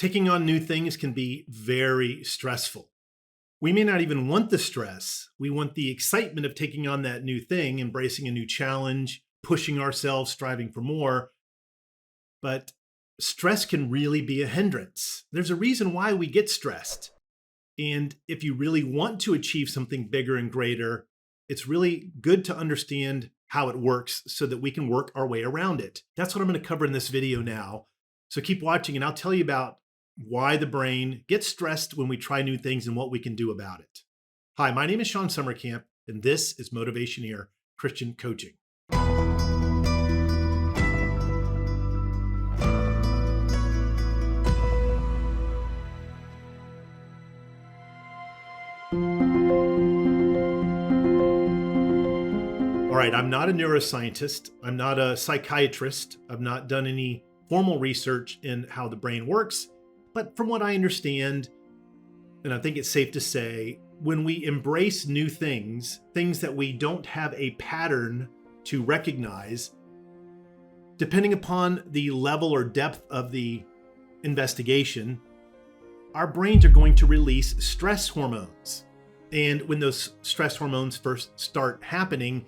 Taking on new things can be very stressful. We may not even want the stress. We want the excitement of taking on that new thing, embracing a new challenge, pushing ourselves, striving for more. But stress can really be a hindrance. There's a reason why we get stressed. And if you really want to achieve something bigger and greater, it's really good to understand how it works so that we can work our way around it. That's what I'm going to cover in this video now. So keep watching and I'll tell you about why the brain gets stressed when we try new things and what we can do about it. Hi, my name is Shawn Sommerkamp, and this is Motivationeer Christian Coaching. All right, I'm not a neuroscientist. I'm not a psychiatrist. I've not done any formal research in how the brain works. But from what I understand, and I think it's safe to say, when we embrace new things, things that we don't have a pattern to recognize, depending upon the level or depth of the investigation, our brains are going to release stress hormones. And when those stress hormones first start happening,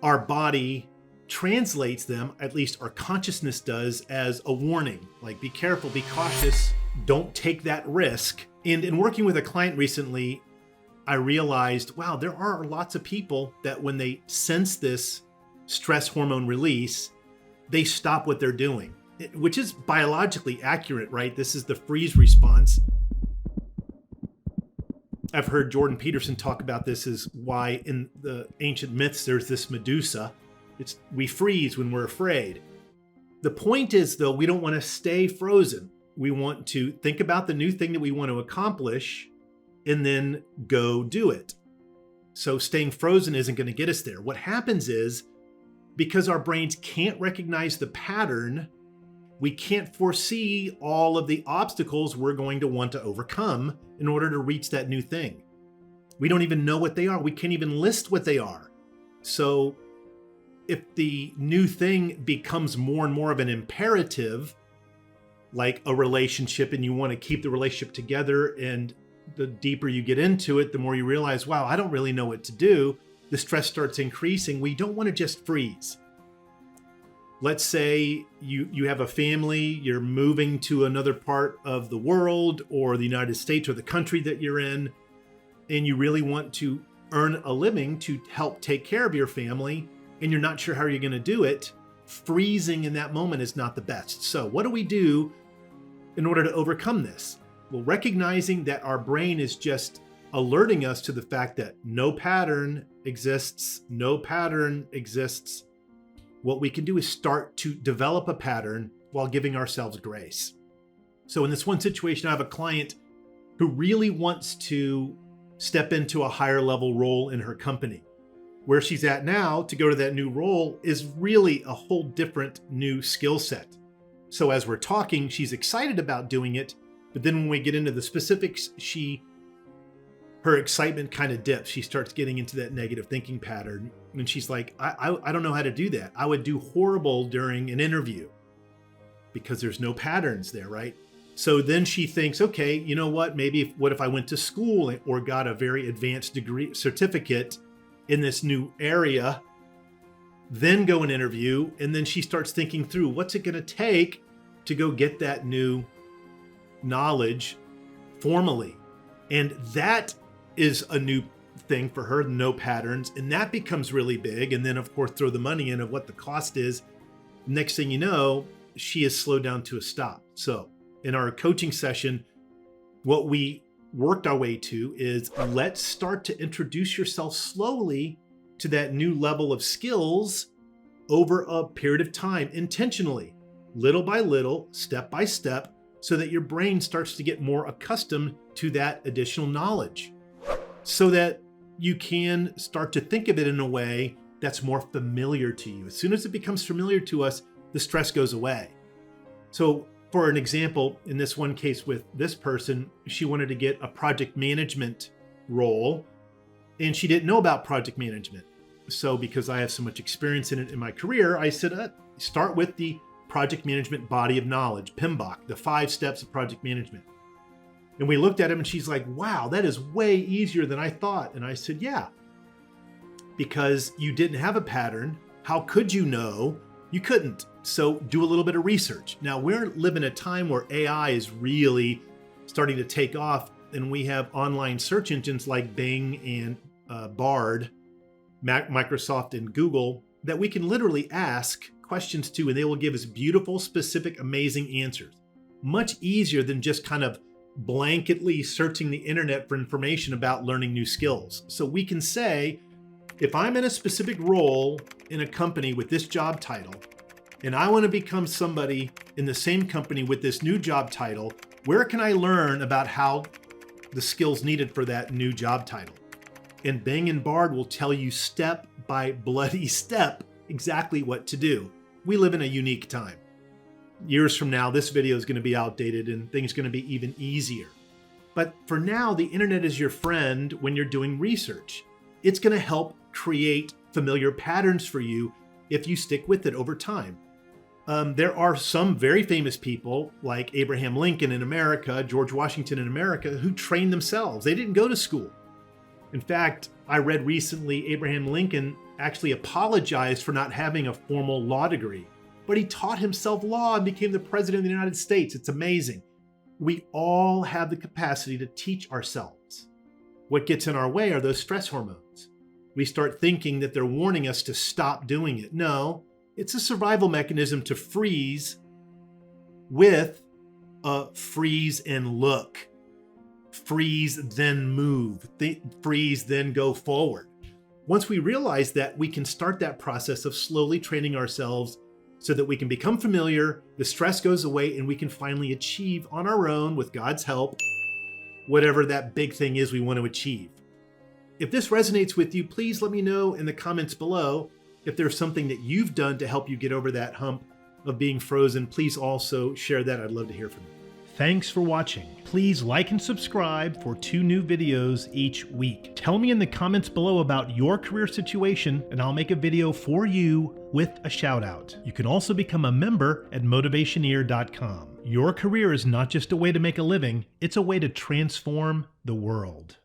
our body translates them, at least our consciousness does, as a warning. Like, be careful, be cautious, don't take that risk. And in working with a client recently, I realized, wow, there are lots of people that when they sense this stress hormone release, they stop what they're doing, which is biologically accurate, right? This is the freeze response. I've heard Jordan Peterson talk about this as why in the ancient myths there's this Medusa. We freeze when we're afraid. The point is, though, we don't want to stay frozen. We want to think about the new thing that we want to accomplish and then go do it. So staying frozen isn't going to get us there. What happens is, because our brains can't recognize the pattern, we can't foresee all of the obstacles we're going to want to overcome in order to reach that new thing. We don't even know what they are. We can't even list what they are. So if the new thing becomes more and more of an imperative, like a relationship, and you want to keep the relationship together, and the deeper you get into it, the more you realize, wow, I don't really know what to do. The stress starts increasing. We don't want to just freeze. Let's say you have a family, you're moving to another part of the world or the United States or the country that you're in, and you really want to earn a living to help take care of your family, and you're not sure how you're going to do it. Freezing in that moment is not the best. So what do we do in order to overcome this? Well, recognizing that our brain is just alerting us to the fact that no pattern exists, what we can do is start to develop a pattern while giving ourselves grace. So in this one situation, I have a client who really wants to step into a higher level role in her company. Where she's at now, to go to that new role is really a whole different new skill set. So as we're talking, she's excited about doing it, but then when we get into the specifics, her excitement kind of dips. She starts getting into that negative thinking pattern. And she's like, I don't know how to do that. I would do horrible during an interview because there's no patterns there, right? So then she thinks, okay, you know what? What if I went to school or got a very advanced degree certificate in this new area, then go and interview. And then she starts thinking through, what's it going to take to go get that new knowledge formally? And that is a new thing for her, no patterns. And that becomes really big. And then of course, throw the money in of what the cost is. Next thing you know, she is slowed down to a stop. So in our coaching session, what we worked our way to is, let's start to introduce yourself slowly to that new level of skills over a period of time, intentionally, little by little, step by step, so that your brain starts to get more accustomed to that additional knowledge, so that you can start to think of it in a way that's more familiar to you. As soon as it becomes familiar to us, the stress goes away. So for an example, in this one case with this person, she wanted to get a project management role, and she didn't know about project management. So because I have so much experience in it in my career, I said, start with the Project Management Body of Knowledge, PMBOK, the 5 steps of project management. And we looked at him and she's like, wow, that is way easier than I thought. And I said, yeah, because you didn't have a pattern. How could you know? You couldn't. So do a little bit of research. Now we're living a time where AI is really starting to take off, and we have online search engines like Bing and Bard, Microsoft and Google, that we can literally ask questions to, and they will give us beautiful, specific, amazing answers. Much easier than just kind of blanketly searching the internet for information about learning new skills. So we can say, if I'm in a specific role in a company with this job title, and I want to become somebody in the same company with this new job title, where can I learn about how the skills needed for that new job title? And Bing and Bard will tell you step by bloody step exactly what to do. We live in a unique time. Years from now, this video is going to be outdated and things are going to be even easier. But for now, the internet is your friend when you're doing research. It's going to help create familiar patterns for you if you stick with it over time. There are some very famous people like Abraham Lincoln in America, George Washington in America, who trained themselves. They didn't go to school. In fact, I read recently Abraham Lincoln actually apologized for not having a formal law degree, but he taught himself law and became the president of the United States. It's amazing. We all have the capacity to teach ourselves. What gets in our way are those stress hormones. We start thinking that they're warning us to stop doing it. No, it's a survival mechanism to freeze with a freeze and look. Freeze, then move. Freeze, then go forward. Once we realize that, we can start that process of slowly training ourselves so that we can become familiar, the stress goes away, and we can finally achieve on our own, with God's help, whatever that big thing is we want to achieve. If this resonates with you, please let me know in the comments below. If there's something that you've done to help you get over that hump of being frozen, please also share that. I'd love to hear from you. Thanks for watching. Please like and subscribe for 2 new videos each week. Tell me in the comments below about your career situation, and I'll make a video for you with a shout out. You can also become a member at Motivationeer.com. Your career is not just a way to make a living, it's a way to transform the world.